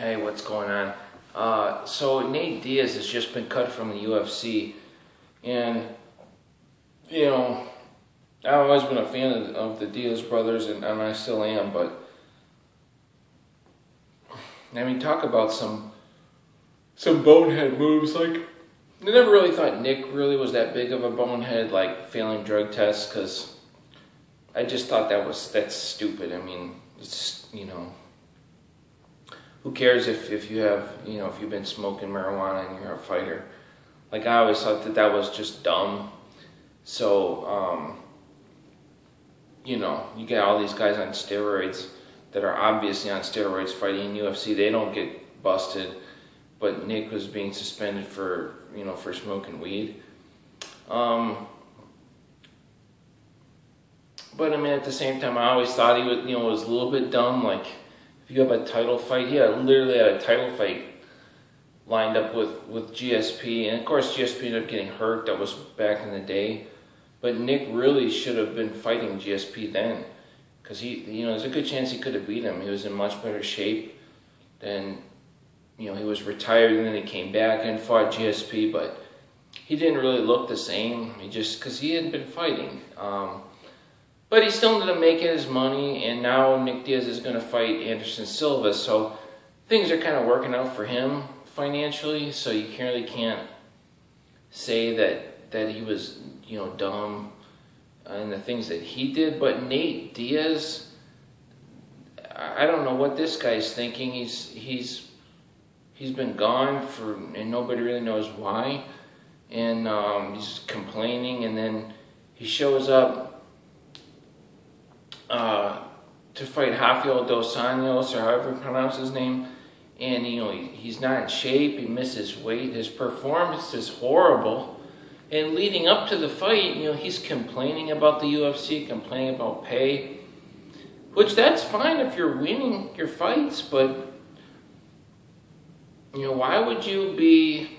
Hey, what's going on? So Nate Diaz has just been cut from the UFC, and you know, I've always been a fan of the Diaz brothers, and I still am. But I mean, talk about some bonehead moves. Like, I never really thought Nick really was that big of a bonehead, like failing drug tests, because I just thought that's stupid. I mean, it's who cares if you have, if you've been smoking marijuana and you're a fighter? Like, I always thought that was just dumb. So, you get all these guys on steroids that are obviously on steroids fighting in UFC. They don't get busted, but Nick was being suspended for smoking weed. But I mean, at the same time, I always thought he was a little bit dumb. Like, if you have a title fight, he literally had a title fight lined up with GSP, and of course GSP ended up getting hurt. That was back in the day, but Nick really should have been fighting GSP then, because there's a good chance he could have beat him. He was in much better shape than, he was retired and then he came back and fought GSP, but he didn't really look the same. Because he hadn't been fighting. But he still ended up making his money, and now Nick Diaz is going to fight Anderson Silva, so things are kind of working out for him financially, so you really can't say that he was, dumb in the things that he did. But Nate Diaz, I don't know what this guy's thinking. He's been gone and nobody really knows why, and he's complaining, and then he shows up to fight Rafael dos Anjos, or however you pronounce his name, and he's not in shape. He misses weight. His performance is horrible. And leading up to the fight, he's complaining about the UFC, complaining about pay, which that's fine if you're winning your fights, but why would you be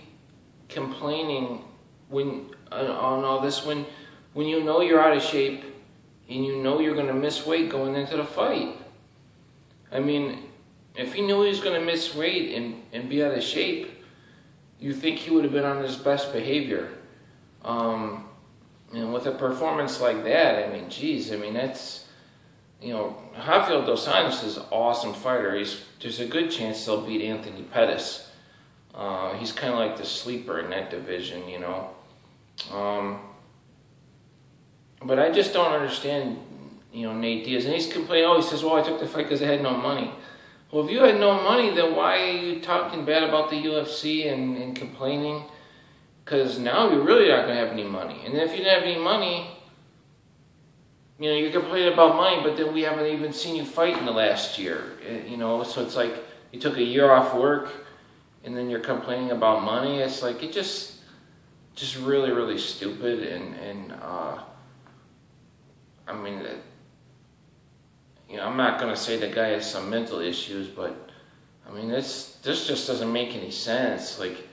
complaining on all this when you know you're out of shape and you're going to miss weight going into the fight? I mean, if he knew he was going to miss weight and be out of shape, you think he would have been on his best behavior. And with a performance like that, I mean, geez, that's, Rafael dos Anjos is an awesome fighter. There's a good chance he'll beat Anthony Pettis. He's kind of like the sleeper in that division, But I just don't understand, Nate Diaz. And he's complaining, he says, well, I took the fight because I had no money. Well, if you had no money, then why are you talking bad about the UFC and complaining? Because now you're really not going to have any money. And if you didn't have any money, you're complaining about money, but then we haven't even seen you fight in the last year. So it's like you took a year off work, and then you're complaining about money. It's like, it just really, really stupid. And I mean, I'm not going to say the guy has some mental issues, but I mean, this just doesn't make any sense. Like,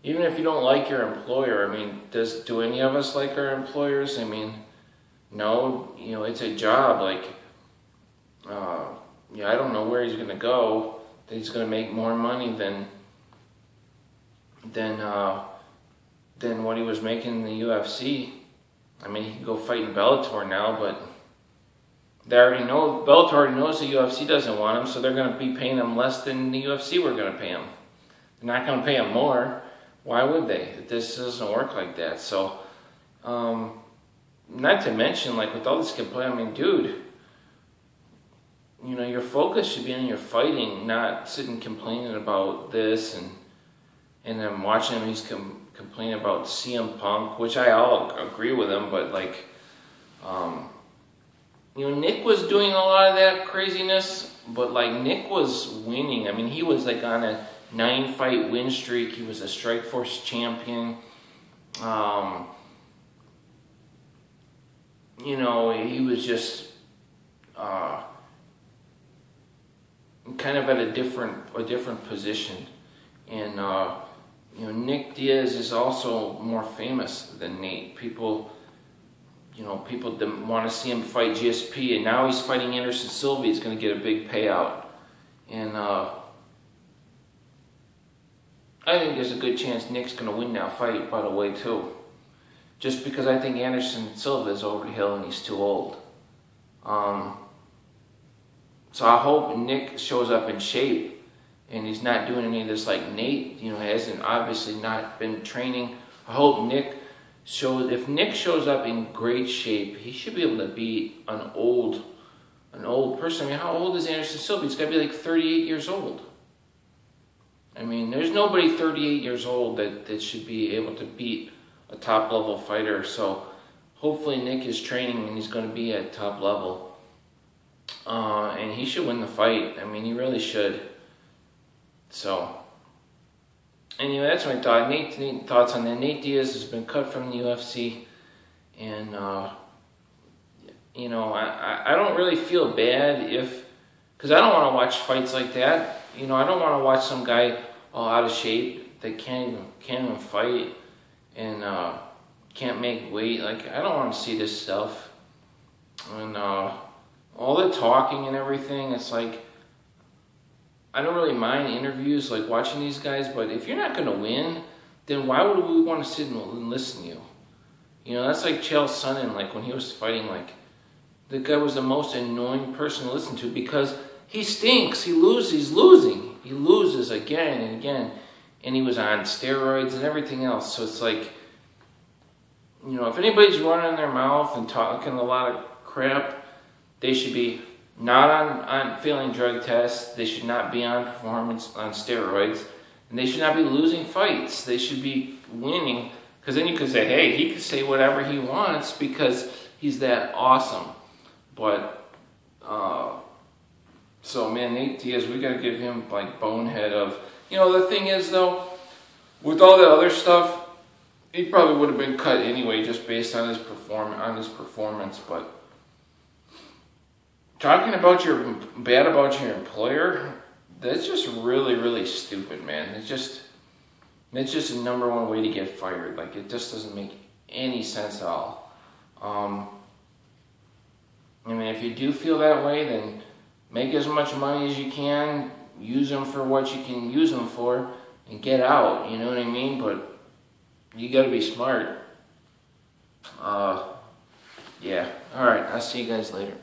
even if you don't like your employer, I mean, do any of us like our employers? I mean, no, it's a job. Like, I don't know where he's going to go. He's going to make more money than what he was making in the UFC. I mean, he can go fight in Bellator now, but Bellator already knows the UFC doesn't want him, so they're going to be paying him less than the UFC were going to pay him. They're not going to pay him more. Why would they? This doesn't work like that. So, not to mention, like, with all this complaint, I mean, dude, your focus should be on your fighting, not sitting complaining about this, and I'm watching him, he's complaining about CM Punk, which I all agree with him, but like, Nick was doing a lot of that craziness, but like, Nick was winning. I mean, he was like on a 9-fight win streak. He was a Strikeforce champion. He was just kind of at a different position. And Nick Diaz is also more famous than Nate. People didn't want to see him fight GSP, and now he's fighting Anderson Silva. He's going to get a big payout. And I think there's a good chance Nick's going to win that fight, by the way, too. Just because I think Anderson Silva is over the hill and he's too old. So I hope Nick shows up in shape and he's not doing any of this like Nate, hasn't obviously not been training. I hope Nick shows, if Nick shows up in great shape, he should be able to beat an old person. I mean, how old is Anderson Silva? He's got to be like 38 years old. I mean, there's nobody 38 years old that should be able to beat a top level fighter. So hopefully Nick is training and he's going to be at top level. And he should win the fight. I mean, he really should. So, anyway, that's my thought. Nate thoughts on that. Nate Diaz has been cut from the UFC. And, I don't really feel bad because I don't want to watch fights like that. I don't want to watch some guy all out of shape that can't even fight and can't make weight. Like, I don't want to see this stuff. And all the talking and everything, it's like, I don't really mind interviews, like watching these guys, but if you're not going to win, then why would we want to sit and listen to you? That's like Chael Sonnen, like when he was fighting, like, the guy was the most annoying person to listen to because he stinks. He's losing. He loses again and again. And he was on steroids and everything else. So it's like, if anybody's running their mouth and talking a lot of crap, they should be not on failing drug tests. They should not be on performance on steroids. And they should not be losing fights. They should be winning. Because then you could say, hey, he can say whatever he wants because he's that awesome. But, so man, Nate Diaz, we got to give him like bonehead of, the thing is though, with all that other stuff, he probably would have been cut anyway just based on his performance. But talking about bad about your employer, that's just really, really stupid, man. It's just the number one way to get fired. Like, it just doesn't make any sense at all. I mean, if you do feel that way, then make as much money as you can, use them for what you can use them for, and get out, you know what I mean? But you gotta be smart. Yeah. Alright, I'll see you guys later.